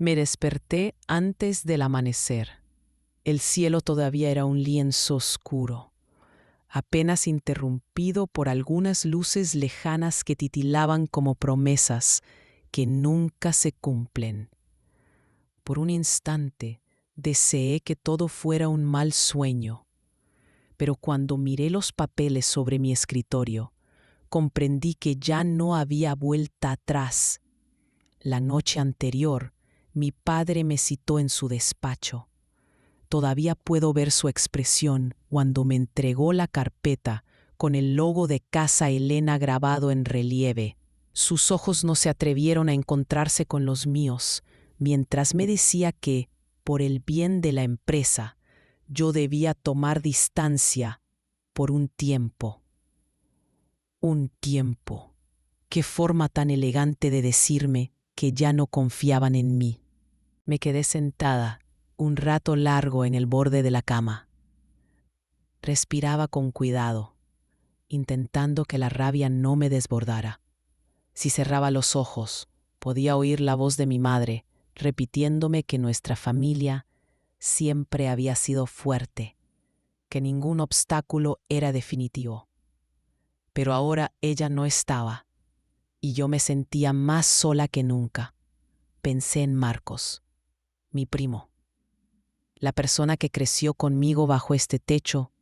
Me desperté antes del amanecer. El cielo todavía era un lienzo oscuro, apenas interrumpido por algunas luces lejanas que titilaban como promesas que nunca se cumplen. Por un instante deseé que todo fuera un mal sueño, pero cuando miré los papeles sobre mi escritorio, comprendí que ya no había vuelta atrás. La noche anterior, mi padre me citó en su despacho. Todavía puedo ver su expresión cuando me entregó la carpeta con el logo de Casa Elena grabado en relieve. Sus ojos no se atrevieron a encontrarse con los míos, mientras me decía que, por el bien de la empresa, yo debía tomar distancia por un tiempo. Un tiempo. Qué forma tan elegante de decirme que ya no confiaban en mí. Me quedé sentada un rato largo en el borde de la cama. Respiraba con cuidado, intentando que la rabia no me desbordara. Si cerraba los ojos, podía oír la voz de mi madre repitiéndome que nuestra familia siempre había sido fuerte, que ningún obstáculo era definitivo. Pero ahora ella no estaba, y yo me sentía más sola que nunca. Pensé en Marcos, mi primo, la persona que creció conmigo bajo este techo,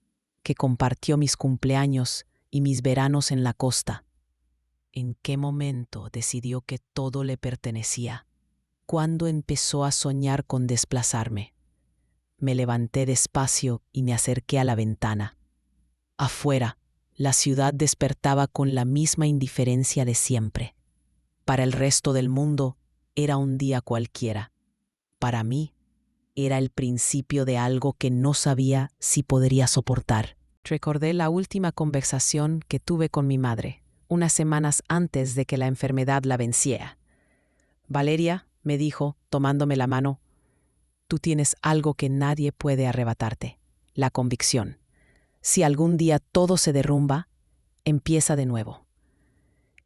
que compartió mis cumpleaños y mis veranos en la costa. ¿En qué momento decidió que todo le pertenecía? ¿Cuándo empezó a soñar con desplazarme? Me levanté despacio y me acerqué a la ventana. Afuera, la ciudad despertaba con la misma indiferencia de siempre. Para el resto del mundo, era un día cualquiera. Para mí, era el principio de algo que no sabía si podría soportar. Recordé la última conversación que tuve con mi madre, unas semanas antes de que la enfermedad la venciera. Valeria, me dijo, tomándome la mano, tú tienes algo que nadie puede arrebatarte, la convicción. Si algún día todo se derrumba, empieza de nuevo.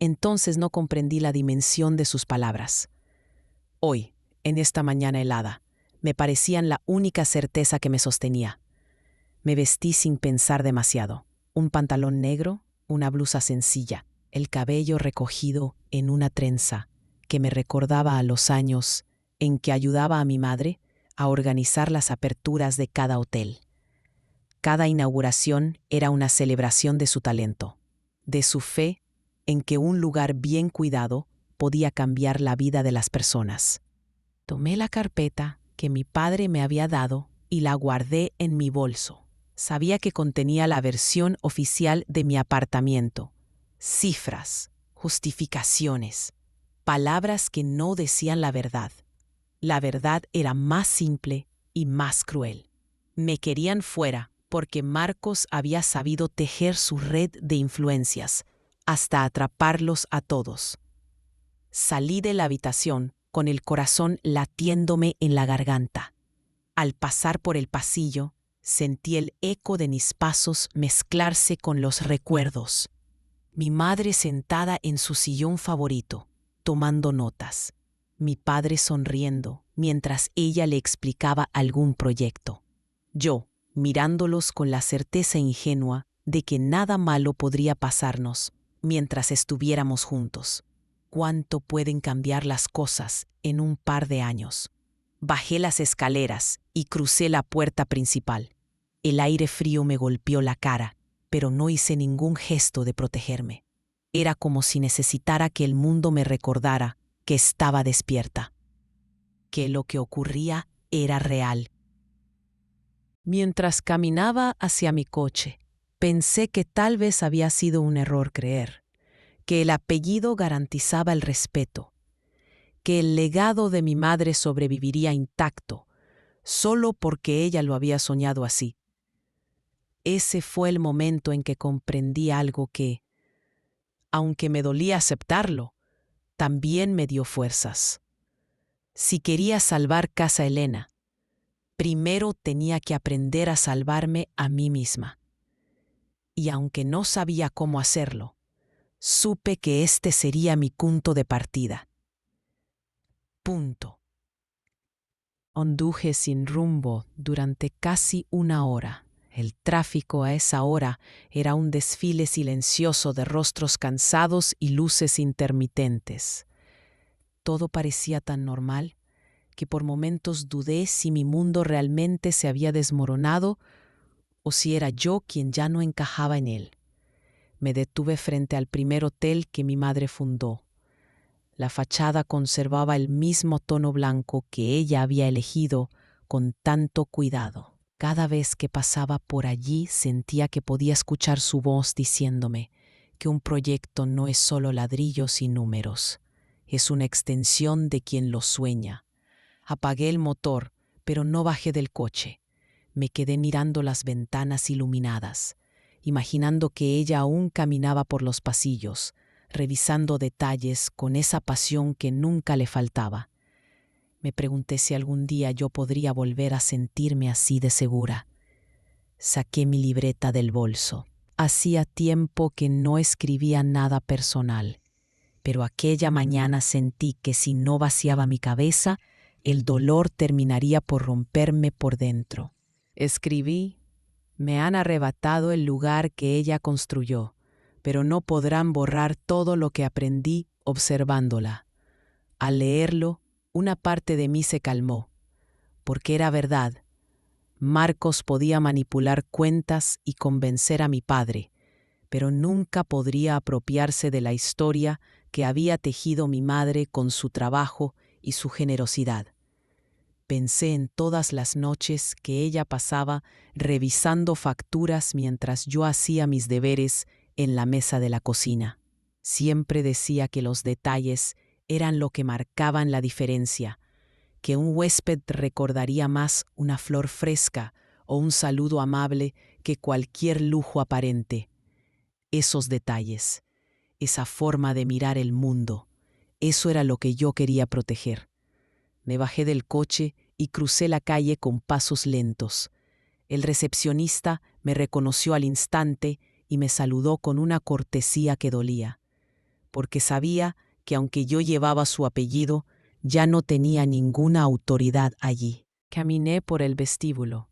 Entonces no comprendí la dimensión de sus palabras. Hoy, en esta mañana helada, me parecían la única certeza que me sostenía. Me vestí sin pensar demasiado. Un pantalón negro, una blusa sencilla, el cabello recogido en una trenza que me recordaba a los años en que ayudaba a mi madre a organizar las aperturas de cada hotel. Cada inauguración era una celebración de su talento, de su fe en que un lugar bien cuidado podía cambiar la vida de las personas. Tomé la carpeta que mi padre me había dado y la guardé en mi bolso. Sabía que contenía la versión oficial de mi apartamento. Cifras, justificaciones, palabras que no decían la verdad. La verdad era más simple y más cruel. Me querían fuera porque Marcos había sabido tejer su red de influencias hasta atraparlos a todos. Salí de la habitación con el corazón latiéndome en la garganta. Al pasar por el pasillo, sentí el eco de mis pasos mezclarse con los recuerdos. Mi madre sentada en su sillón favorito, tomando notas. Mi padre sonriendo mientras ella le explicaba algún proyecto. Yo, mirándolos con la certeza ingenua de que nada malo podría pasarnos mientras estuviéramos juntos. ¿Cuánto pueden cambiar las cosas en un par de años? Bajé las escaleras y crucé la puerta principal. El aire frío me golpeó la cara, pero no hice ningún gesto de protegerme. Era como si necesitara que el mundo me recordara que estaba despierta, que lo que ocurría era real. Mientras caminaba hacia mi coche, pensé que tal vez había sido un error creer, que el apellido garantizaba el respeto, que el legado de mi madre sobreviviría intacto, solo porque ella lo había soñado así. Ese fue el momento en que comprendí algo que, aunque me dolía aceptarlo, también me dio fuerzas. Si quería salvar Casa Elena, primero tenía que aprender a salvarme a mí misma. Y aunque no sabía cómo hacerlo, supe que este sería mi punto de partida. Punto. Onduje sin rumbo durante casi una hora. El tráfico a esa hora era un desfile silencioso de rostros cansados y luces intermitentes. Todo parecía tan normal que por momentos dudé si mi mundo realmente se había desmoronado o si era yo quien ya no encajaba en él. Me detuve frente al primer hotel que mi madre fundó. La fachada conservaba el mismo tono blanco que ella había elegido con tanto cuidado. Cada vez que pasaba por allí sentía que podía escuchar su voz diciéndome que un proyecto no es solo ladrillos y números, es una extensión de quien lo sueña. Apagué el motor, pero no bajé del coche. Me quedé mirando las ventanas iluminadas, imaginando que ella aún caminaba por los pasillos, revisando detalles con esa pasión que nunca le faltaba. Me pregunté si algún día yo podría volver a sentirme así de segura. Saqué mi libreta del bolso. Hacía tiempo que no escribía nada personal, pero aquella mañana sentí que si no vaciaba mi cabeza, el dolor terminaría por romperme por dentro. Escribí: me han arrebatado el lugar que ella construyó, pero no podrán borrar todo lo que aprendí observándola. Al leerlo, una parte de mí se calmó, porque era verdad. Marcos podía manipular cuentas y convencer a mi padre, pero nunca podría apropiarse de la historia que había tejido mi madre con su trabajo y su generosidad. Pensé en todas las noches que ella pasaba revisando facturas mientras yo hacía mis deberes en la mesa de la cocina. Siempre decía que los detalles eran lo que marcaban la diferencia, que un huésped recordaría más una flor fresca o un saludo amable que cualquier lujo aparente. Esos detalles, esa forma de mirar el mundo, eso era lo que yo quería proteger. Me bajé del coche y crucé la calle con pasos lentos. El recepcionista me reconoció al instante y me saludó con una cortesía que dolía, porque sabía que aunque yo llevaba su apellido, ya no tenía ninguna autoridad allí. Caminé por el vestíbulo.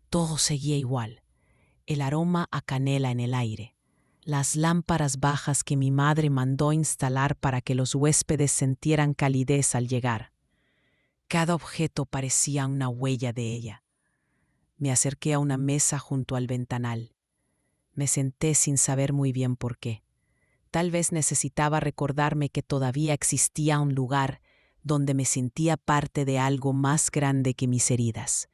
Todo seguía igual. El aroma a canela en el aire. Las lámparas bajas que mi madre mandó instalar para que los huéspedes sintieran calidez al llegar. Cada objeto parecía una huella de ella. Me acerqué a una mesa junto al ventanal. Me senté sin saber muy bien por qué. Tal vez necesitaba recordarme que todavía existía un lugar donde me sentía parte de algo más grande que mis heridas.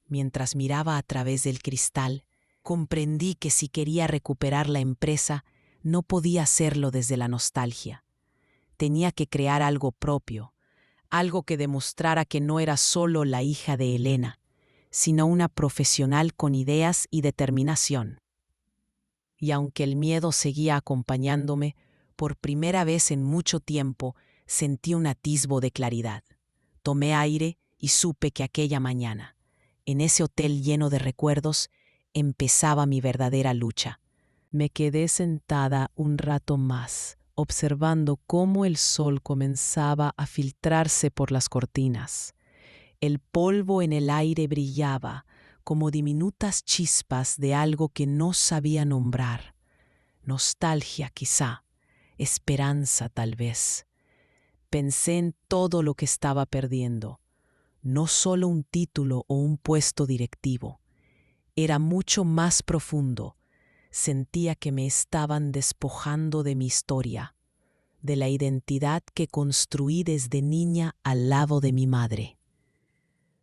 Mientras miraba a través del cristal, comprendí que si quería recuperar la empresa, no podía hacerlo desde la nostalgia. Tenía que crear algo propio, algo que demostrara que no era solo la hija de Elena, sino una profesional con ideas y determinación. Y aunque el miedo seguía acompañándome, por primera vez en mucho tiempo sentí un atisbo de claridad. Tomé aire y supe que aquella mañana, en ese hotel lleno de recuerdos, empezaba mi verdadera lucha. Me quedé sentada un rato más, observando cómo el sol comenzaba a filtrarse por las cortinas. El polvo en el aire brillaba como diminutas chispas de algo que no sabía nombrar. Nostalgia quizá, esperanza tal vez. Pensé en todo lo que estaba perdiendo. No solo un título o un puesto directivo. Era mucho más profundo. Sentía que me estaban despojando de mi historia, de la identidad que construí desde niña al lado de mi madre.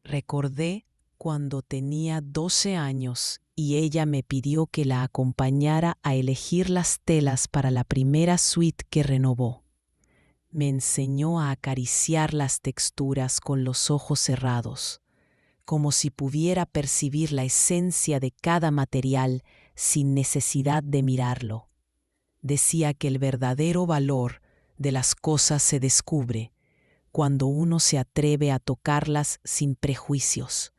Recordé cuando tenía 12 años y ella me pidió que la acompañara a elegir las telas para la primera suite que renovó. Me enseñó a acariciar las texturas con los ojos cerrados, como si pudiera percibir la esencia de cada material sin necesidad de mirarlo. Decía que el verdadero valor de las cosas se descubre cuando uno se atreve a tocarlas sin prejuicios.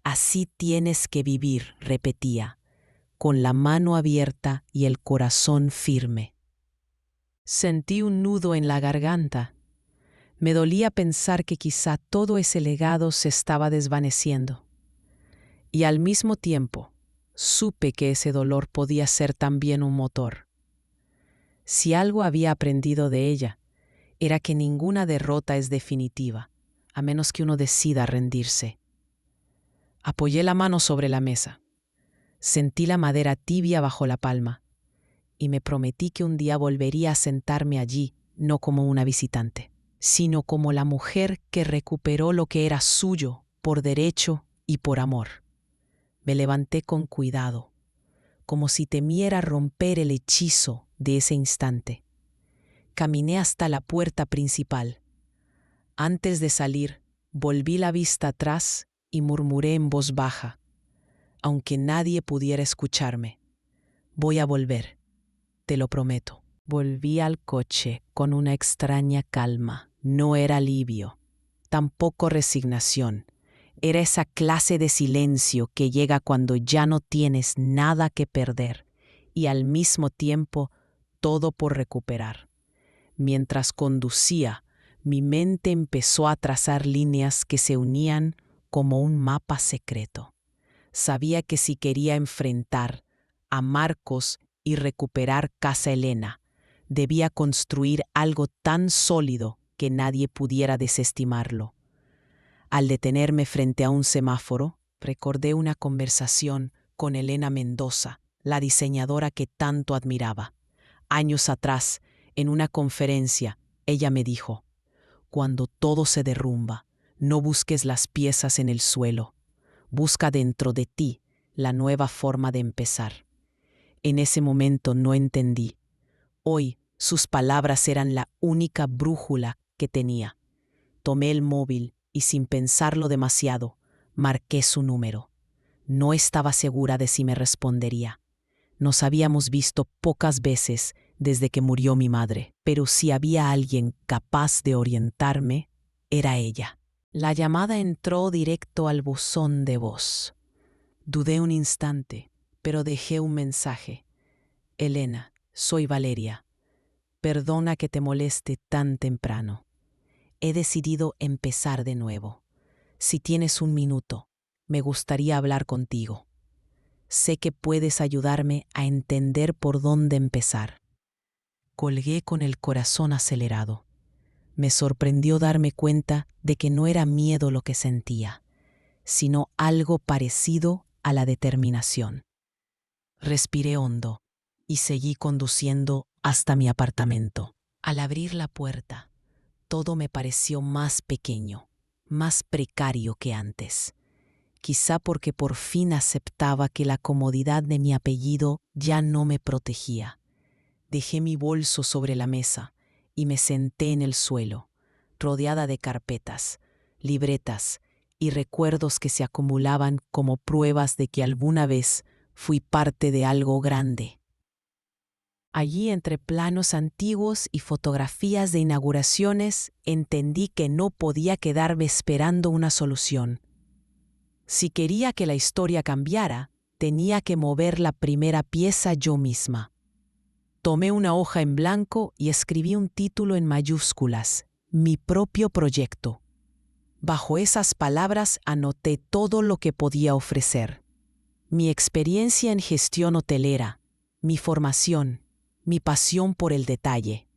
Así tienes que vivir, repetía, con la mano abierta y el corazón firme. Sentí un nudo en la garganta. Me dolía pensar que quizá todo ese legado se estaba desvaneciendo. Y al mismo tiempo, supe que ese dolor podía ser también un motor. Si algo había aprendido de ella, era que ninguna derrota es definitiva, a menos que uno decida rendirse. Apoyé la mano sobre la mesa. Sentí la madera tibia bajo la palma y me prometí que un día volvería a sentarme allí, no como una visitante, sino como la mujer que recuperó lo que era suyo por derecho y por amor. Me levanté con cuidado, como si temiera romper el hechizo de ese instante. Caminé hasta la puerta principal. Antes de salir, volví la vista atrás y murmuré en voz baja, aunque nadie pudiera escucharme: voy a volver, te lo prometo. Volví al coche con una extraña calma. No era alivio, tampoco resignación. Era esa clase de silencio que llega cuando ya no tienes nada que perder y al mismo tiempo todo por recuperar. Mientras conducía, mi mente empezó a trazar líneas que se unían como un mapa secreto. Sabía que si quería enfrentar a Marcos y recuperar Casa Elena, debía construir algo tan sólido que nadie pudiera desestimarlo. Al detenerme frente a un semáforo, recordé una conversación con Elena Mendoza, la diseñadora que tanto admiraba. Años atrás, en una conferencia, ella me dijo: cuando todo se derrumba, no busques las piezas en el suelo. Busca dentro de ti la nueva forma de empezar. En ese momento no entendí. Hoy sus palabras eran la única brújula que tenía. Tomé el móvil y, sin pensarlo demasiado, marqué su número. No estaba segura de si me respondería. Nos habíamos visto pocas veces desde que murió mi madre, pero si había alguien capaz de orientarme, era ella. La llamada entró directo al buzón de voz. Dudé un instante, pero dejé un mensaje. Elena, soy Valeria. Perdona que te moleste tan temprano. He decidido empezar de nuevo. Si tienes un minuto, me gustaría hablar contigo. Sé que puedes ayudarme a entender por dónde empezar. Colgué con el corazón acelerado. Me sorprendió darme cuenta de que no era miedo lo que sentía, sino algo parecido a la determinación. Respiré hondo y seguí conduciendo hasta mi apartamento. Al abrir la puerta, todo me pareció más pequeño, más precario que antes. Quizá porque por fin aceptaba que la comodidad de mi apellido ya no me protegía. Dejé mi bolso sobre la mesa y me senté en el suelo, rodeada de carpetas, libretas y recuerdos que se acumulaban como pruebas de que alguna vez fui parte de algo grande. Allí, entre planos antiguos y fotografías de inauguraciones, entendí que no podía quedarme esperando una solución. Si quería que la historia cambiara, tenía que mover la primera pieza yo misma. Tomé una hoja en blanco y escribí un título en mayúsculas: mi propio proyecto. Bajo esas palabras anoté todo lo que podía ofrecer: mi experiencia en gestión hotelera, mi formación, mi pasión por el detalle.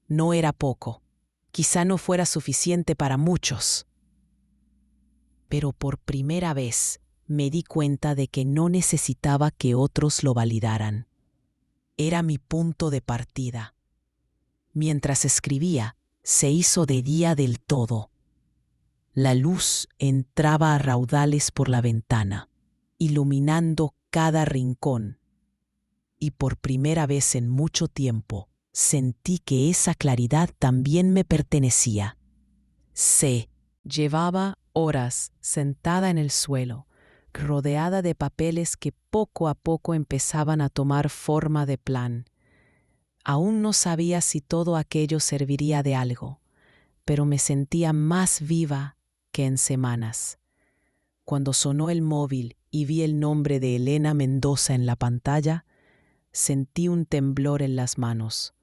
No era poco. Quizá no fuera suficiente para muchos. Pero por primera vez me di cuenta de que no necesitaba que otros lo validaran. Era mi punto de partida. Mientras escribía, se hizo de día del todo. La luz entraba a raudales por la ventana, iluminando cada rincón. Y por primera vez en mucho tiempo, sentí que esa claridad también me pertenecía. Llevaba horas sentada en el suelo, rodeada de papeles que poco a poco empezaban a tomar forma de plan. Aún no sabía si todo aquello serviría de algo, pero me sentía más viva que en semanas. Cuando sonó el móvil y vi el nombre de Elena Mendoza en la pantalla, sentí un temblor en las manos.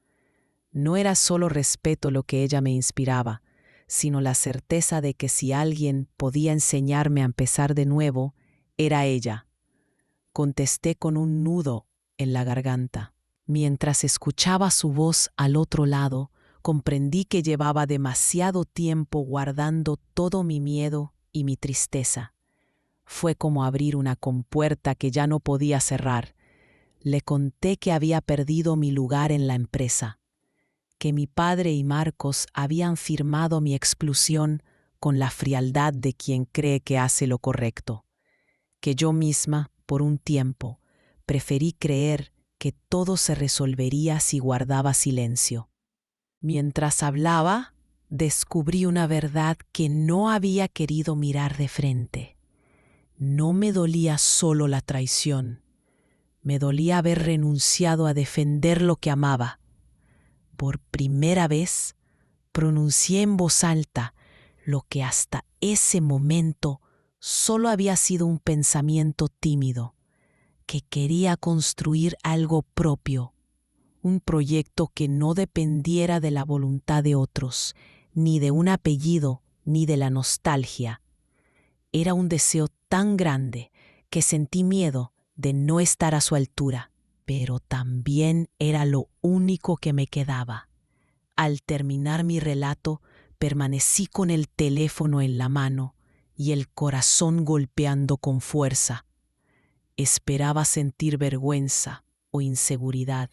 No era solo respeto lo que ella me inspiraba, sino la certeza de que si alguien podía enseñarme a empezar de nuevo, era ella. Contesté con un nudo en la garganta. Mientras escuchaba su voz al otro lado, comprendí que llevaba demasiado tiempo guardando todo mi miedo y mi tristeza. Fue como abrir una compuerta que ya no podía cerrar. Le conté que había perdido mi lugar en la empresa, que mi padre y Marcos habían firmado mi expulsión con la frialdad de quien cree que hace lo correcto, que yo misma, por un tiempo, preferí creer que todo se resolvería si guardaba silencio. Mientras hablaba, descubrí una verdad que no había querido mirar de frente. No me dolía solo la traición, me dolía haber renunciado a defender lo que amaba. Por primera vez, pronuncié en voz alta lo que hasta ese momento solo había sido un pensamiento tímido, que quería construir algo propio, un proyecto que no dependiera de la voluntad de otros, ni de un apellido, ni de la nostalgia. Era un deseo tan grande que sentí miedo de no estar a su altura, pero también era lo único que me quedaba. Al terminar mi relato, permanecí con el teléfono en la mano y el corazón golpeando con fuerza. Esperaba sentir vergüenza o inseguridad.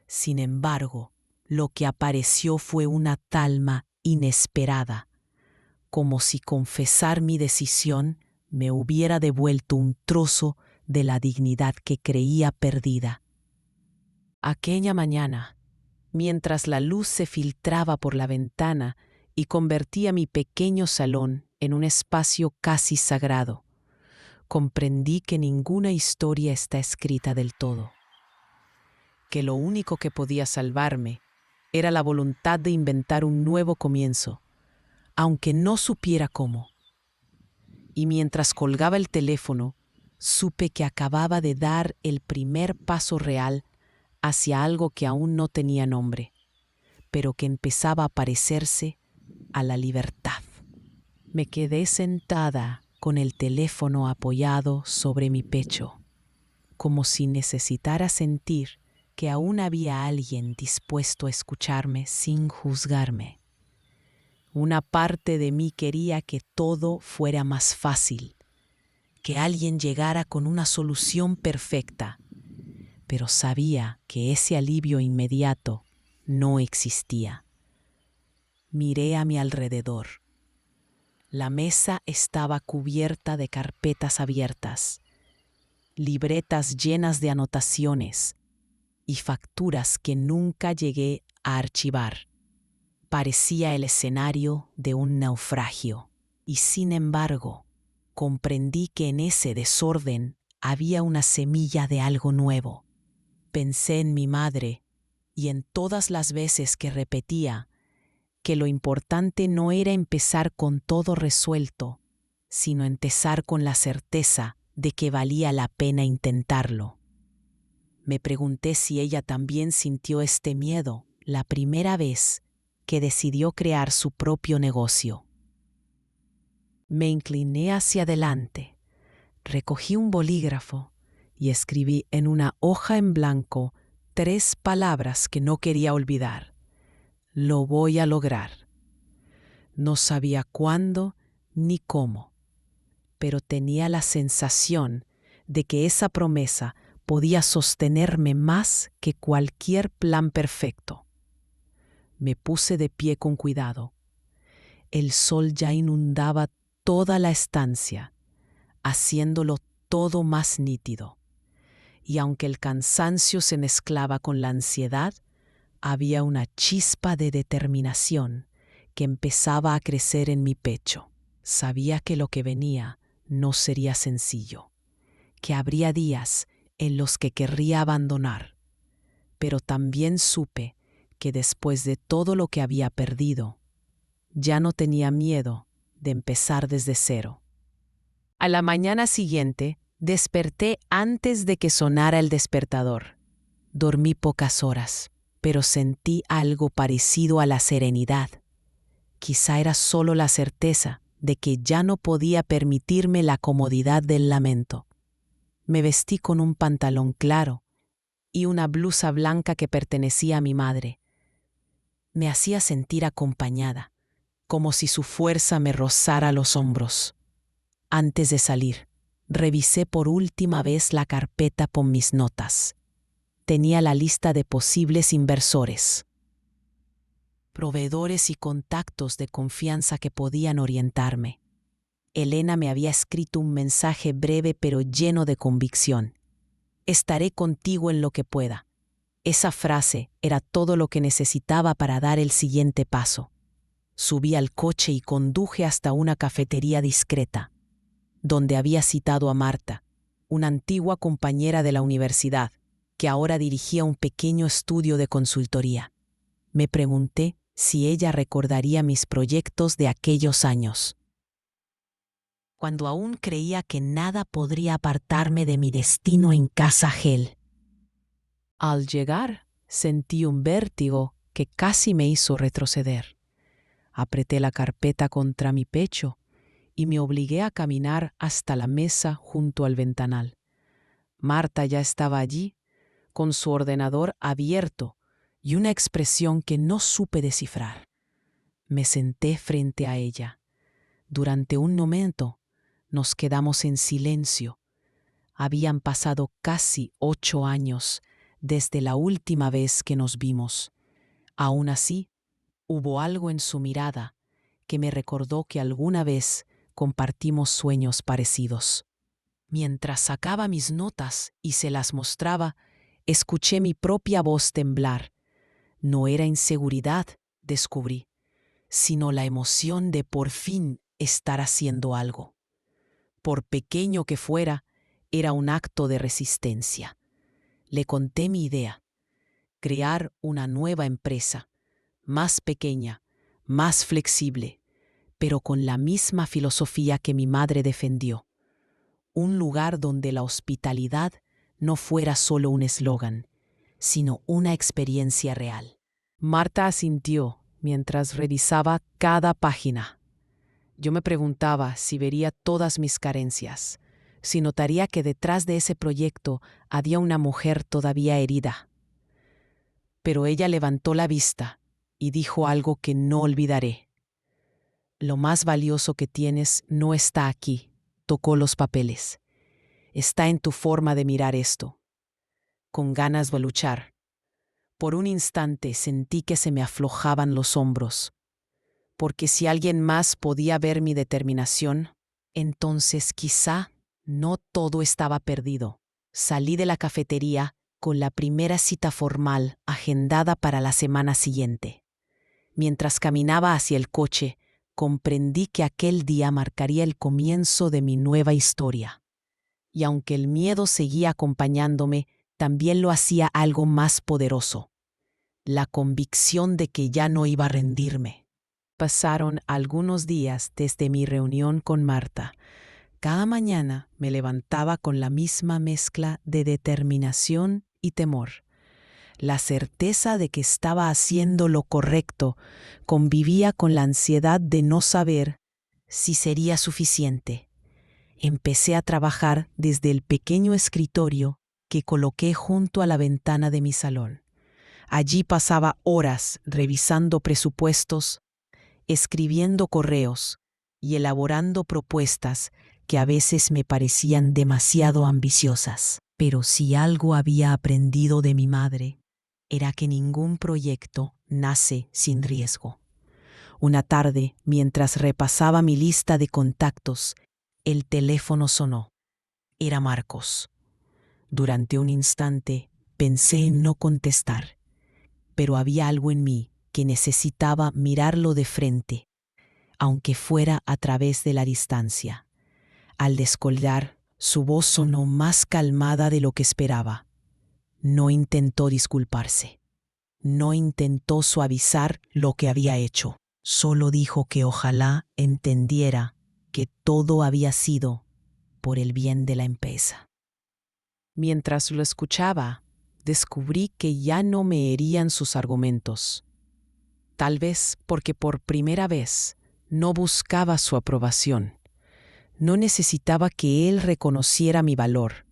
Sin embargo, lo que apareció fue una calma inesperada, como si confesar mi decisión me hubiera devuelto un trozo de la dignidad que creía perdida. Aquella mañana, mientras la luz se filtraba por la ventana y convertía mi pequeño salón en un espacio casi sagrado, comprendí que ninguna historia está escrita del todo, que lo único que podía salvarme era la voluntad de inventar un nuevo comienzo, aunque no supiera cómo. Y mientras colgaba el teléfono, supe que acababa de dar el primer paso real hacia algo que aún no tenía nombre, pero que empezaba a parecerse a la libertad. Me quedé sentada con el teléfono apoyado sobre mi pecho, como si necesitara sentir que aún había alguien dispuesto a escucharme sin juzgarme. Una parte de mí quería que todo fuera más fácil, que alguien llegara con una solución perfecta, pero sabía que ese alivio inmediato no existía. Miré a mi alrededor. La mesa estaba cubierta de carpetas abiertas, libretas llenas de anotaciones y facturas que nunca llegué a archivar. Parecía el escenario de un naufragio, y sin embargo, comprendí que en ese desorden había una semilla de algo nuevo. Pensé en mi madre y en todas las veces que repetía que lo importante no era empezar con todo resuelto, sino empezar con la certeza de que valía la pena intentarlo. Me pregunté si ella también sintió este miedo la primera vez que decidió crear su propio negocio. Me incliné hacia adelante, recogí un bolígrafo y escribí en una hoja en blanco 3 palabras que no quería olvidar. Lo voy a lograr. No sabía cuándo ni cómo, pero tenía la sensación de que esa promesa podía sostenerme más que cualquier plan perfecto. Me puse de pie con cuidado. El sol ya inundaba toda la estancia, haciéndolo todo más nítido. Y aunque el cansancio se mezclaba con la ansiedad, había una chispa de determinación que empezaba a crecer en mi pecho. Sabía que lo que venía no sería sencillo, que habría días en los que querría abandonar, pero también supe que después de todo lo que había perdido, ya no tenía miedo de empezar desde cero. A la mañana siguiente, desperté antes de que sonara el despertador. Dormí pocas horas, pero sentí algo parecido a la serenidad. quizá era solo la certeza de que ya no podía permitirme la comodidad del lamento. Me vestí con un pantalón claro y una blusa blanca que pertenecía a mi madre. Me hacía sentir acompañada, como si su fuerza me rozara los hombros. Antes de salir, revisé por última vez la carpeta con mis notas. Tenía la lista de posibles inversores, proveedores y contactos de confianza que podían orientarme. Elena me había escrito un mensaje breve pero lleno de convicción. Estaré contigo en lo que pueda. Esa frase era todo lo que necesitaba para dar el siguiente paso. Subí al coche y conduje hasta una cafetería discreta, donde había citado a Marta, una antigua compañera de la universidad, que ahora dirigía un pequeño estudio de consultoría. Me pregunté si ella recordaría mis proyectos de aquellos años, cuando aún creía que nada podría apartarme de mi destino en Casa Gel. Al llegar, sentí un vértigo que casi me hizo retroceder. Apreté la carpeta contra mi pecho y me obligué a caminar hasta la mesa junto al ventanal. Marta ya estaba allí, con su ordenador abierto y una expresión que no supe descifrar. Me senté frente a ella. Durante un momento nos quedamos en silencio. Habían pasado casi 8 años desde la última vez que nos vimos. Aún así, hubo algo en su mirada que me recordó que alguna vez compartimos sueños parecidos. Mientras sacaba mis notas y se las mostraba, escuché mi propia voz temblar. No era inseguridad, descubrí, sino la emoción de por fin estar haciendo algo. Por pequeño que fuera, era un acto de resistencia. Le conté mi idea: crear una nueva empresa, más pequeña, más flexible, pero con la misma filosofía que mi madre defendió. Un lugar donde la hospitalidad no fuera solo un eslogan, sino una experiencia real. Marta asintió mientras revisaba cada página. Yo me preguntaba si vería todas mis carencias, si notaría que detrás de ese proyecto había una mujer todavía herida. Pero ella levantó la vista y dijo algo que no olvidaré. Lo más valioso que tienes no está aquí. Tocó los papeles. Está en tu forma de mirar esto, con ganas de luchar. Por un instante sentí que se me aflojaban los hombros, porque si alguien más podía ver mi determinación, entonces quizá no todo estaba perdido. Salí de la cafetería con la primera cita formal agendada para la semana siguiente. Mientras caminaba hacia el coche, comprendí que aquel día marcaría el comienzo de mi nueva historia. Y aunque el miedo seguía acompañándome, también lo hacía algo más poderoso: la convicción de que ya no iba a rendirme. Pasaron algunos días desde mi reunión con Marta. Cada mañana me levantaba con la misma mezcla de determinación y temor. La certeza de que estaba haciendo lo correcto convivía con la ansiedad de no saber si sería suficiente. Empecé a trabajar desde el pequeño escritorio que coloqué junto a la ventana de mi salón. Allí pasaba horas revisando presupuestos, escribiendo correos y elaborando propuestas que a veces me parecían demasiado ambiciosas. Pero si algo había aprendido de mi madre, era que ningún proyecto nace sin riesgo. Una tarde, mientras repasaba mi lista de contactos, el teléfono sonó. Era Marcos. Durante un instante pensé en no contestar, pero había algo en mí que necesitaba mirarlo de frente, aunque fuera a través de la distancia. Al descolgar, su voz sonó más calmada de lo que esperaba. No intentó disculparse. No intentó suavizar lo que había hecho. Solo dijo que ojalá entendiera que todo había sido por el bien de la empresa. Mientras lo escuchaba, descubrí que ya no me herían sus argumentos. Tal vez porque por primera vez no buscaba su aprobación. No necesitaba que él reconociera mi valor.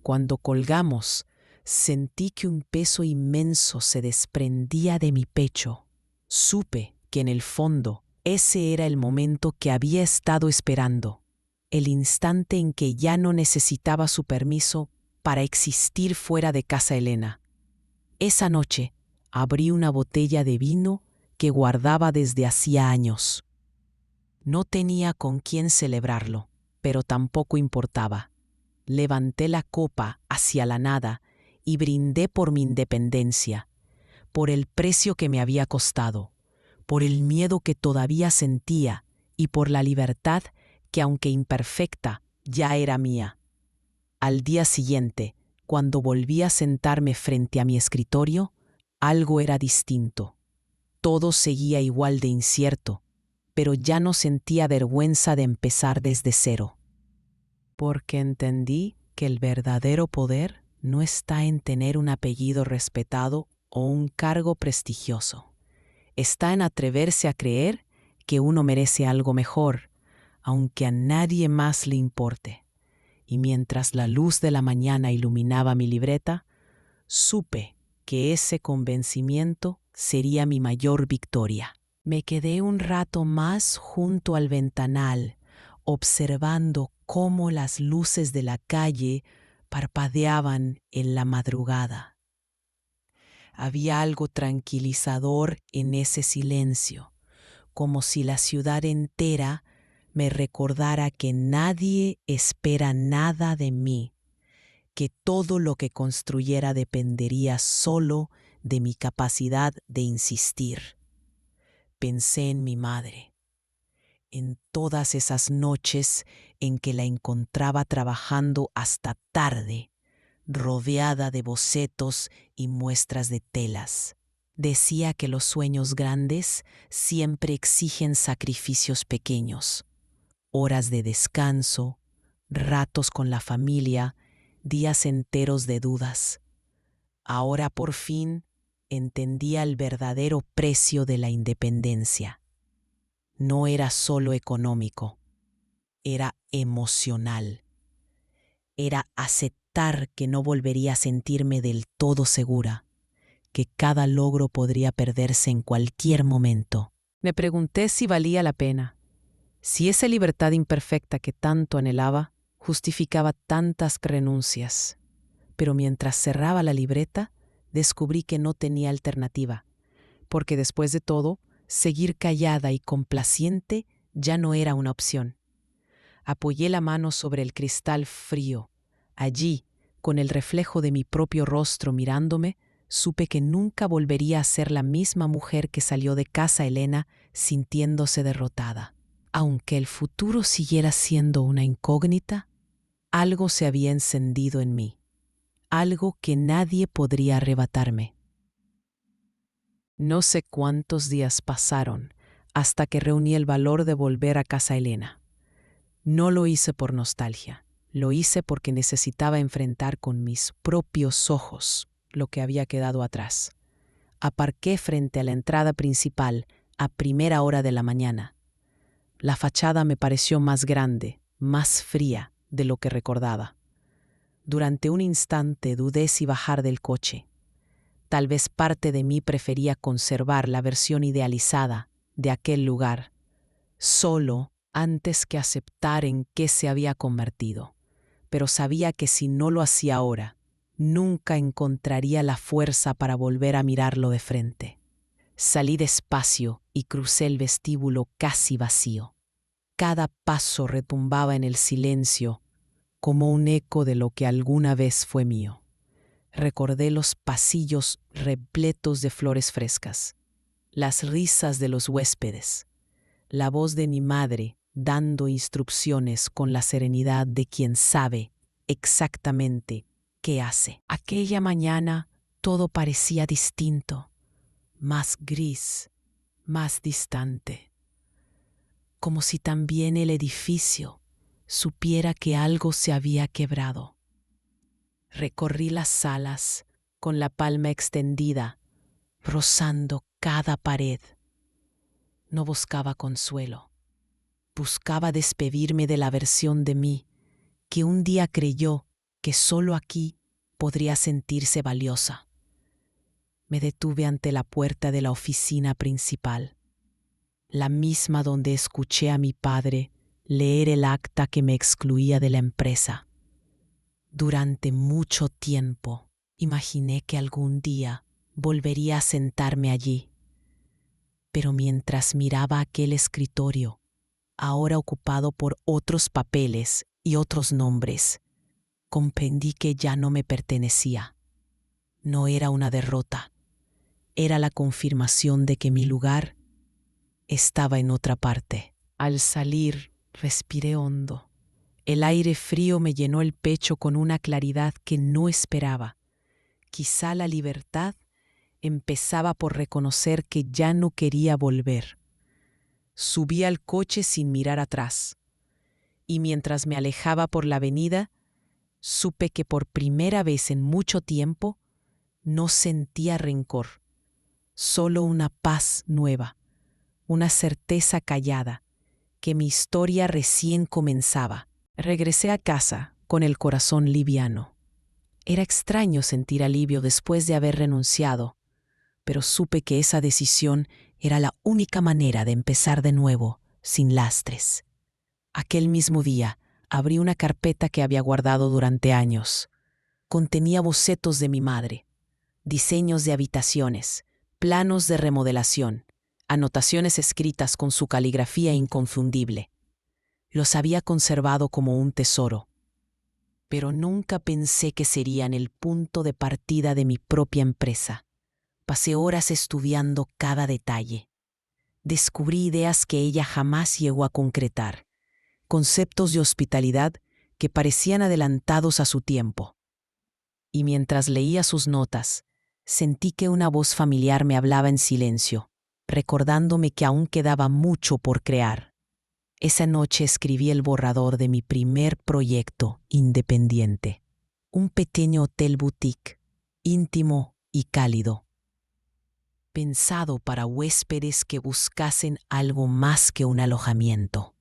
Cuando colgamos, sentí que un peso inmenso se desprendía de mi pecho. Supe que en el fondo ese era el momento que había estado esperando, el instante en que ya no necesitaba su permiso para existir fuera de casa Elena. Esa noche abrí una botella de vino que guardaba desde hacía años. No tenía con quién celebrarlo, pero tampoco importaba. Levanté la copa hacia la nada y brindé por mi independencia, por el precio que me había costado, por el miedo que todavía sentía y por la libertad que, aunque imperfecta, ya era mía. Al día siguiente, cuando volví a sentarme frente a mi escritorio, algo era distinto. Todo seguía igual de incierto, pero ya no sentía vergüenza de empezar desde cero. Porque entendí que el verdadero poder no está en tener un apellido respetado o un cargo prestigioso. Está en atreverse a creer que uno merece algo mejor, aunque a nadie más le importe. Y mientras la luz de la mañana iluminaba mi libreta, supe que ese convencimiento sería mi mayor victoria. Me quedé un rato más junto al ventanal, observando cómo las luces de la calle parpadeaban en la madrugada. Había algo tranquilizador en ese silencio, como si la ciudad entera me recordara que nadie espera nada de mí, que todo lo que construyera dependería solo de mi capacidad de insistir. Pensé en mi madre, en todas esas noches en que la encontraba trabajando hasta tarde, rodeada de bocetos y muestras de telas. Decía que los sueños grandes siempre exigen sacrificios pequeños, horas de descanso, ratos con la familia, días enteros de dudas. Ahora por fin entendía el verdadero precio de la independencia. No era solo económico, era emocional. Era aceptar que no volvería a sentirme del todo segura, que cada logro podría perderse en cualquier momento. Me pregunté si valía la pena, si esa libertad imperfecta que tanto anhelaba justificaba tantas renuncias. Pero mientras cerraba la libreta, descubrí que no tenía alternativa, porque después de todo, seguir callada y complaciente ya no era una opción. Apoyé la mano sobre el cristal frío. Allí, con el reflejo de mi propio rostro mirándome, supe que nunca volvería a ser la misma mujer que salió de casa Elena sintiéndose derrotada. Aunque el futuro siguiera siendo una incógnita, algo se había encendido en mí, algo que nadie podría arrebatarme. No sé cuántos días pasaron hasta que reuní el valor de volver a casa Elena. No lo hice por nostalgia, lo hice porque necesitaba enfrentar con mis propios ojos lo que había quedado atrás. Aparqué frente a la entrada principal a primera hora de la mañana. La fachada me pareció más grande, más fría de lo que recordaba. Durante un instante dudé si bajar del coche. Tal vez parte de mí prefería conservar la versión idealizada de aquel lugar, solo antes que aceptar en qué se había convertido. Pero sabía que si no lo hacía ahora, nunca encontraría la fuerza para volver a mirarlo de frente. Salí despacio y crucé el vestíbulo casi vacío. Cada paso retumbaba en el silencio como un eco de lo que alguna vez fue mío. Recordé los pasillos repletos de flores frescas, las risas de los huéspedes, la voz de mi madre dando instrucciones con la serenidad de quien sabe exactamente qué hace. Aquella mañana todo parecía distinto, más gris, más distante, como si también el edificio supiera que algo se había quebrado. Recorrí las salas con la palma extendida, rozando cada pared, No buscaba consuelo. Buscaba despedirme de la versión de mí que un día creyó que solo aquí podría sentirse valiosa. Me detuve ante la puerta de la oficina principal, la misma donde escuché a mi padre leer el acta que me excluía de la empresa. Durante mucho tiempo imaginé que algún día volvería a sentarme allí, pero mientras miraba aquel escritorio, ahora ocupado por otros papeles y otros nombres, comprendí que ya no me pertenecía. No era una derrota, era la confirmación de que mi lugar estaba en otra parte. Al salir, respiré hondo. El aire frío me llenó el pecho con una claridad que no esperaba. Quizá la libertad empezaba por reconocer que ya no quería volver. Subí al coche sin mirar atrás, y mientras me alejaba por la avenida, supe que por primera vez en mucho tiempo no sentía rencor, solo una paz nueva, una certeza callada, que mi historia recién comenzaba. Regresé a casa con el corazón liviano. Era extraño sentir alivio después de haber renunciado, pero supe que esa decisión era la única manera de empezar de nuevo, sin lastres. Aquel mismo día, abrí una carpeta que había guardado durante años. Contenía bocetos de mi madre, diseños de habitaciones, planos de remodelación, anotaciones escritas con su caligrafía inconfundible. Los había conservado como un tesoro, pero nunca pensé que serían el punto de partida de mi propia empresa. Pasé horas estudiando cada detalle. Descubrí ideas que ella jamás llegó a concretar, conceptos de hospitalidad que parecían adelantados a su tiempo. Y mientras leía sus notas, sentí que una voz familiar me hablaba en silencio, recordándome que aún quedaba mucho por crear. Esa noche escribí el borrador de mi primer proyecto independiente, un pequeño hotel boutique, íntimo y cálido, pensado para huéspedes que buscasen algo más que un alojamiento.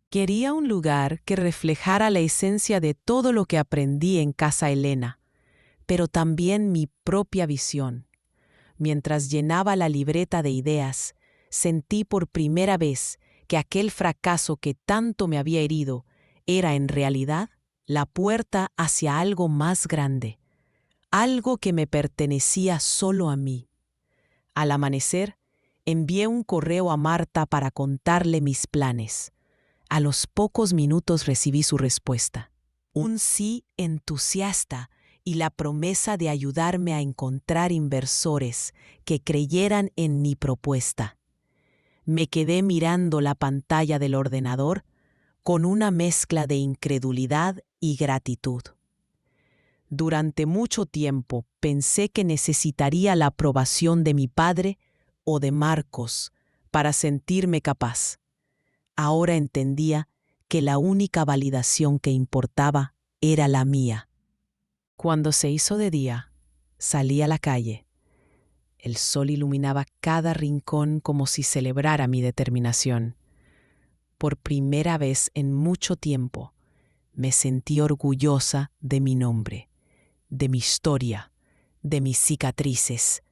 Quería un lugar que reflejara la esencia de todo lo que aprendí en Casa Elena, pero también mi propia visión. Mientras llenaba la libreta de ideas, sentí por primera vez que aquel fracaso que tanto me había herido era en realidad la puerta hacia algo más grande, algo que me pertenecía solo a mí. Al amanecer, envié un correo a Marta para contarle mis planes. A los pocos minutos recibí su respuesta. Un sí entusiasta y la promesa de ayudarme a encontrar inversores que creyeran en mi propuesta. Me quedé mirando la pantalla del ordenador con una mezcla de incredulidad y gratitud. Durante mucho tiempo pensé que necesitaría la aprobación de mi padre o de Marcos para sentirme capaz. Ahora entendía que la única validación que importaba era la mía. Cuando se hizo de día, salí a la calle. El sol iluminaba cada rincón como si celebrara mi determinación. Por primera vez en mucho tiempo, me sentí orgullosa de mi nombre, de mi historia, de mis cicatrices,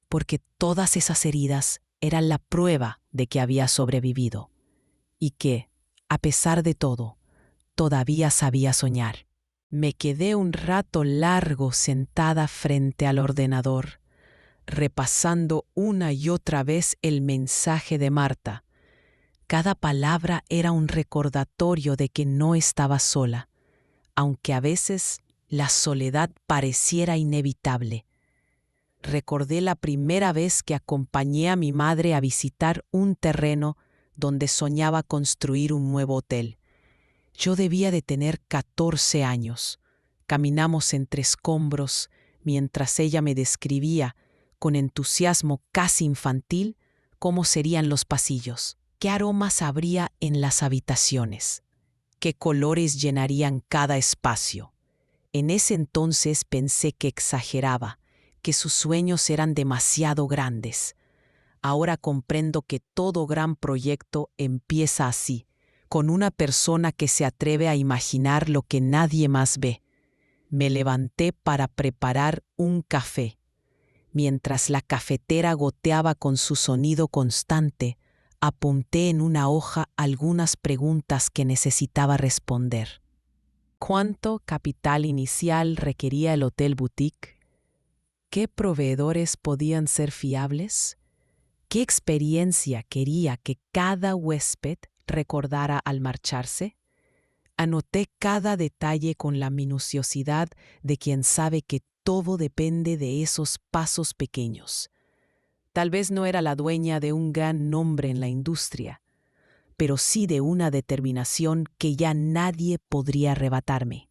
porque todas esas heridas eran la prueba de que había sobrevivido y que, a pesar de todo, todavía sabía soñar. Me quedé un rato largo sentada frente al ordenador, repasando una y otra vez el mensaje de Marta. Cada palabra era un recordatorio de que no estaba sola, aunque a veces la soledad pareciera inevitable. Recordé la primera vez que acompañé a mi madre a visitar un terreno donde soñaba construir un nuevo hotel. Yo debía de tener 14 años. Caminamos entre escombros mientras ella me describía, con entusiasmo casi infantil, cómo serían los pasillos, qué aromas habría en las habitaciones, qué colores llenarían cada espacio. En ese entonces pensé que exageraba, que sus sueños eran demasiado grandes. Ahora comprendo que todo gran proyecto empieza así, con una persona que se atreve a imaginar lo que nadie más ve. Me levanté para preparar un café. Mientras la cafetera goteaba con su sonido constante, apunté en una hoja algunas preguntas que necesitaba responder. ¿Cuánto capital inicial requería el hotel boutique? ¿Qué proveedores podían ser fiables? ¿Qué experiencia quería que cada huésped recordara al marcharse? Anoté cada detalle con la minuciosidad de quien sabe que todo depende de esos pasos pequeños. Tal vez no era la dueña de un gran nombre en la industria, pero sí de una determinación que ya nadie podría arrebatarme.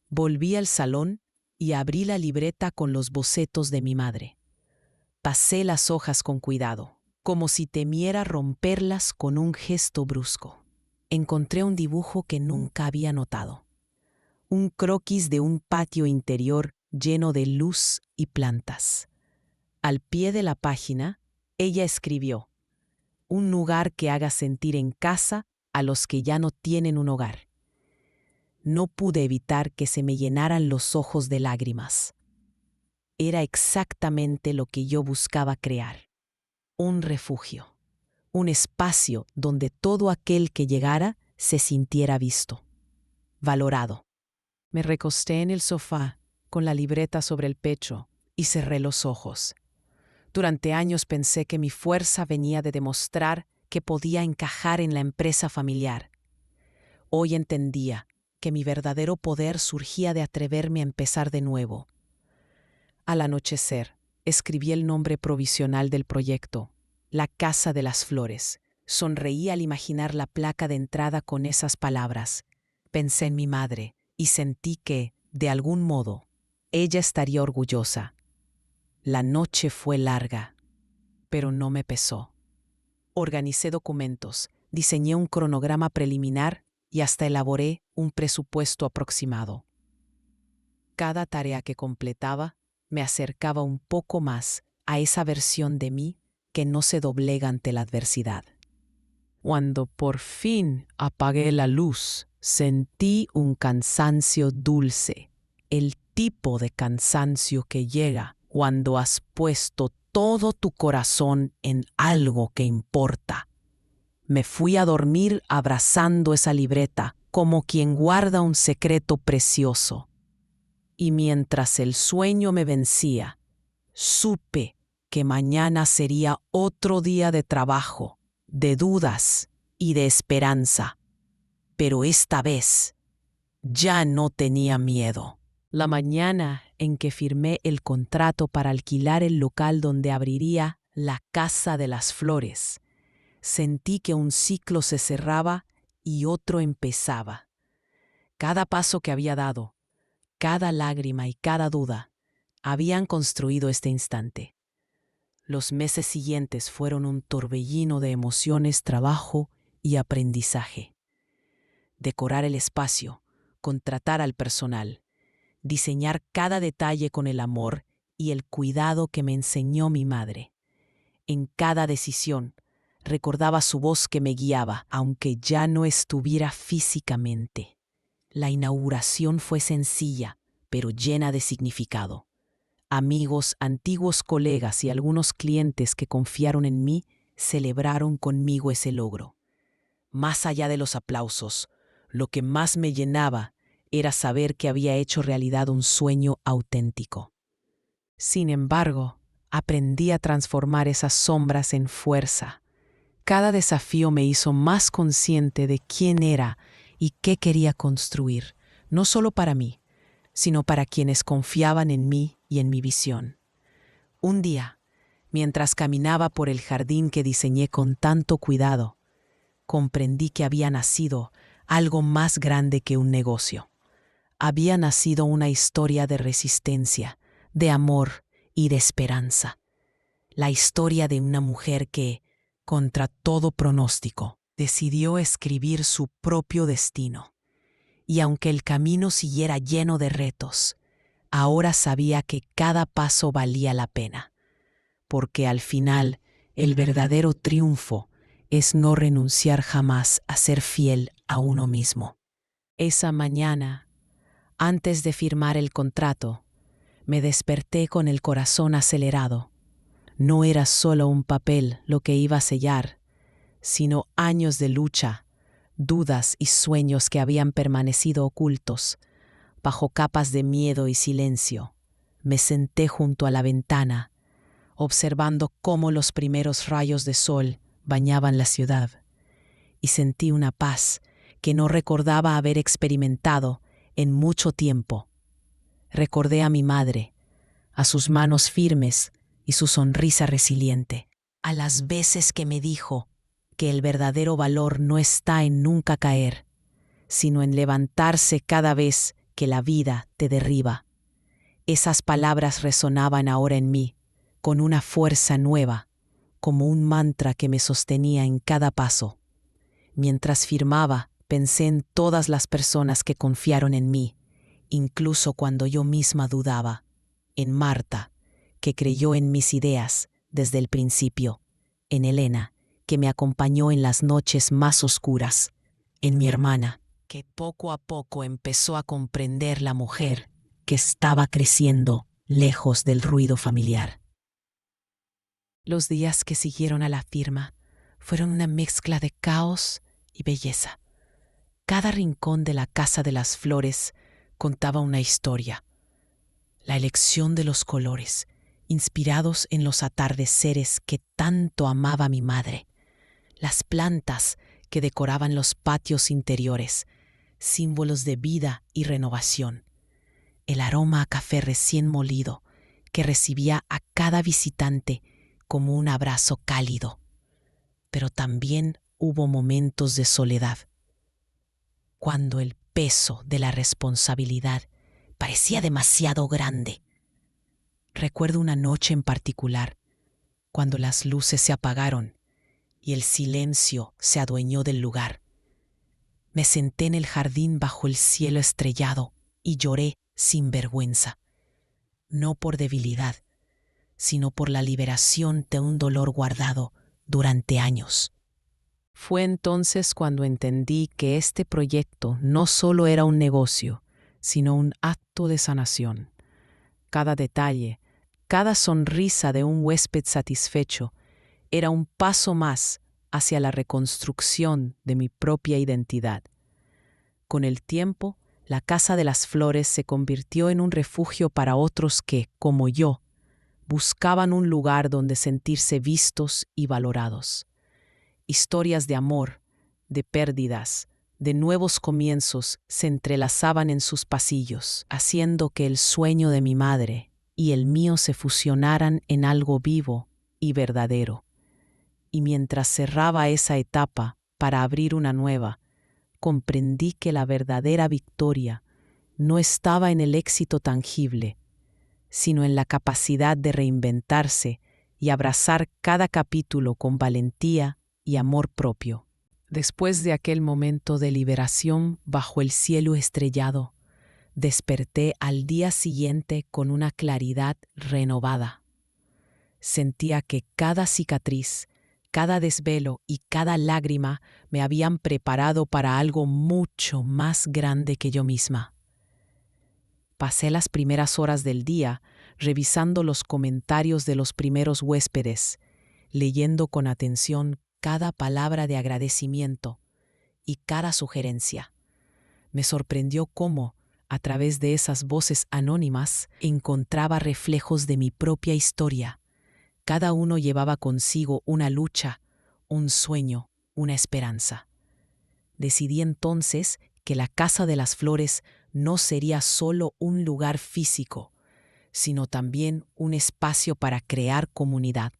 Volví al salón y abrí la libreta con los bocetos de mi madre. Pasé las hojas con cuidado, como si temiera romperlas con un gesto brusco. Encontré un dibujo que nunca había notado. Un croquis de un patio interior lleno de luz y plantas. Al pie de la página, ella escribió: un lugar que haga sentir en casa a los que ya no tienen un hogar. No pude evitar que se me llenaran los ojos de lágrimas. Era exactamente lo que yo buscaba crear. Un refugio. Un espacio donde todo aquel que llegara se sintiera visto, valorado. Me recosté en el sofá con la libreta sobre el pecho y cerré los ojos. Durante años pensé que mi fuerza venía de demostrar que podía encajar en la empresa familiar. Hoy entendía que mi verdadero poder surgía de atreverme a empezar de nuevo. Al anochecer, escribí el nombre provisional del proyecto, La Casa de las Flores. Sonreí al imaginar la placa de entrada con esas palabras. Pensé en mi madre y sentí que, de algún modo, ella estaría orgullosa. La noche fue larga, pero no me pesó. Organicé documentos, diseñé un cronograma preliminar y hasta elaboré un presupuesto aproximado. Cada tarea que completaba me acercaba un poco más a esa versión de mí que no se doblega ante la adversidad. Cuando por fin apagué la luz, sentí un cansancio dulce, el tipo de cansancio que llega cuando has puesto todo tu corazón en algo que importa. Me fui a dormir abrazando esa libreta como quien guarda un secreto precioso. Y mientras el sueño me vencía, supe que mañana sería otro día de trabajo, de dudas y de esperanza. Pero esta vez ya no tenía miedo. La mañana en que firmé el contrato para alquilar el local donde abriría la Casa de las Flores, sentí que un ciclo se cerraba y otro empezaba. Cada paso que había dado, cada lágrima y cada duda habían construido este instante. Los meses siguientes fueron un torbellino de emociones, trabajo y aprendizaje. Decorar el espacio, contratar al personal, diseñar cada detalle con el amor y el cuidado que me enseñó mi madre. En cada decisión, recordaba su voz que me guiaba, aunque ya no estuviera físicamente. La inauguración fue sencilla, pero llena de significado. Amigos, antiguos colegas y algunos clientes que confiaron en mí celebraron conmigo ese logro. Más allá de los aplausos, lo que más me llenaba era saber que había hecho realidad un sueño auténtico. Sin embargo, aprendí a transformar esas sombras en fuerza. Cada desafío me hizo más consciente de quién era y qué quería construir, no solo para mí, sino para quienes confiaban en mí y en mi visión. Un día, mientras caminaba por el jardín que diseñé con tanto cuidado, comprendí que había nacido algo más grande que un negocio. Había nacido una historia de resistencia, de amor y de esperanza. La historia de una mujer que, contra todo pronóstico, decidió escribir su propio destino. Y aunque el camino siguiera lleno de retos, ahora sabía que cada paso valía la pena, porque al final El verdadero triunfo es no renunciar jamás a ser fiel a uno mismo. Esa mañana, antes de firmar el contrato, me desperté con el corazón acelerado. No era solo un papel lo que iba a sellar, sino años de lucha, dudas y sueños que habían permanecido ocultos, bajo capas de miedo y silencio. Me senté junto a la ventana, observando cómo los primeros rayos de sol bañaban la ciudad, y sentí una paz que no recordaba haber experimentado en mucho tiempo. Recordé a mi madre, a sus manos firmes y su sonrisa resiliente, a las veces que me dijo que el verdadero valor no está en nunca caer, sino en levantarse cada vez que la vida te derriba. Esas palabras resonaban ahora en mí, con una fuerza nueva, como un mantra que me sostenía en cada paso. Mientras firmaba, pensé en todas las personas que confiaron en mí, incluso cuando yo misma dudaba. En Marta, que creyó en mis ideas desde el principio. En Elena, que me acompañó en las noches más oscuras. En mi hermana, que poco a poco empezó a comprender la mujer que estaba creciendo lejos del ruido familiar. Los días que siguieron a la firma fueron una mezcla de caos y belleza. Cada rincón de la Casa de las Flores contaba una historia. La elección de los colores, inspirados en los atardeceres que tanto amaba mi madre. Las plantas que decoraban los patios interiores, símbolos de vida y renovación. El aroma a café recién molido que recibía a cada visitante como un abrazo cálido. Pero también hubo momentos de soledad, cuando el peso de la responsabilidad parecía demasiado grande. Recuerdo una noche en particular, cuando las luces se apagaron y el silencio se adueñó del lugar. Me senté en el jardín bajo el cielo estrellado y lloré sin vergüenza, no por debilidad, sino por la liberación de un dolor guardado durante años. Fue entonces cuando entendí que este proyecto no solo era un negocio, sino un acto de sanación. Cada detalle, cada sonrisa de un huésped satisfecho era un paso más hacia la reconstrucción de mi propia identidad. Con el tiempo, la Casa de las Flores se convirtió en un refugio para otros que, como yo, buscaban un lugar donde sentirse vistos y valorados. Historias de amor, de pérdidas, de nuevos comienzos se entrelazaban en sus pasillos, haciendo que el sueño de mi madre y el mío se fusionaran en algo vivo y verdadero. Y mientras cerraba esa etapa para abrir una nueva, comprendí que la verdadera victoria no estaba en el éxito tangible, sino en la capacidad de reinventarse y abrazar cada capítulo con valentía y amor propio. Después de aquel momento de liberación bajo el cielo estrellado, desperté al día siguiente con una claridad renovada. Sentía que cada cicatriz, cada desvelo y cada lágrima me habían preparado para algo mucho más grande que yo misma. Pasé las primeras horas del día revisando los comentarios de los primeros huéspedes, leyendo con atención cada palabra de agradecimiento y cada sugerencia. Me sorprendió cómo, a través de esas voces anónimas, encontraba reflejos de mi propia historia. Cada uno llevaba consigo una lucha, un sueño, una esperanza. Decidí entonces que la Casa de las Flores no sería solo un lugar físico, sino también un espacio para crear comunidad.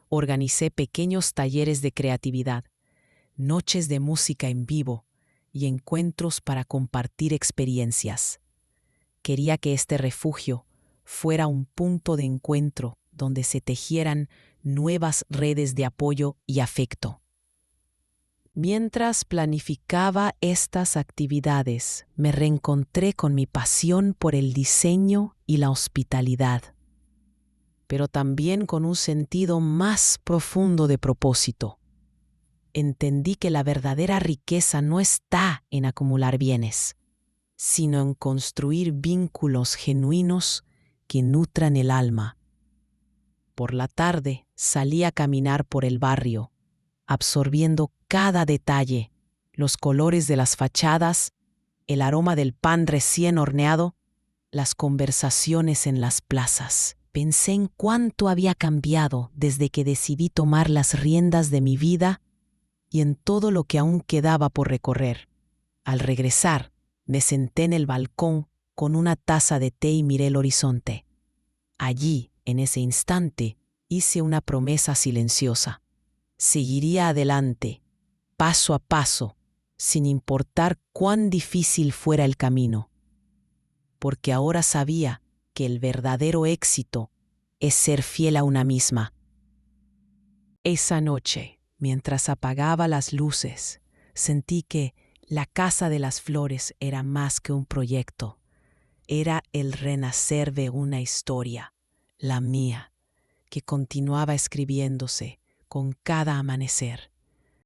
Organicé pequeños talleres de creatividad, noches de música en vivo y encuentros para compartir experiencias. Quería que este refugio fuera un punto de encuentro donde se tejieran nuevas redes de apoyo y afecto. Mientras planificaba estas actividades, me reencontré con mi pasión por el diseño y la hospitalidad. pero también con un sentido más profundo de propósito. Entendí que la verdadera riqueza no está en acumular bienes, sino en construir vínculos genuinos que nutran el alma. Por la tarde salí a caminar por el barrio, absorbiendo cada detalle, los colores de las fachadas, el aroma del pan recién horneado, las conversaciones en las plazas. Pensé en cuánto había cambiado desde que decidí tomar las riendas de mi vida y en todo lo que aún quedaba por recorrer. Al regresar, me senté en el balcón con una taza de té y miré el horizonte. Allí, en ese instante, hice una promesa silenciosa. Seguiría adelante, paso a paso, sin importar cuán difícil fuera el camino. Porque ahora sabía que el verdadero éxito es ser fiel a una misma. Esa noche, mientras apagaba las luces, sentí que la Casa de las Flores era más que un proyecto. Era el renacer de una historia, la mía, que continuaba escribiéndose con cada amanecer.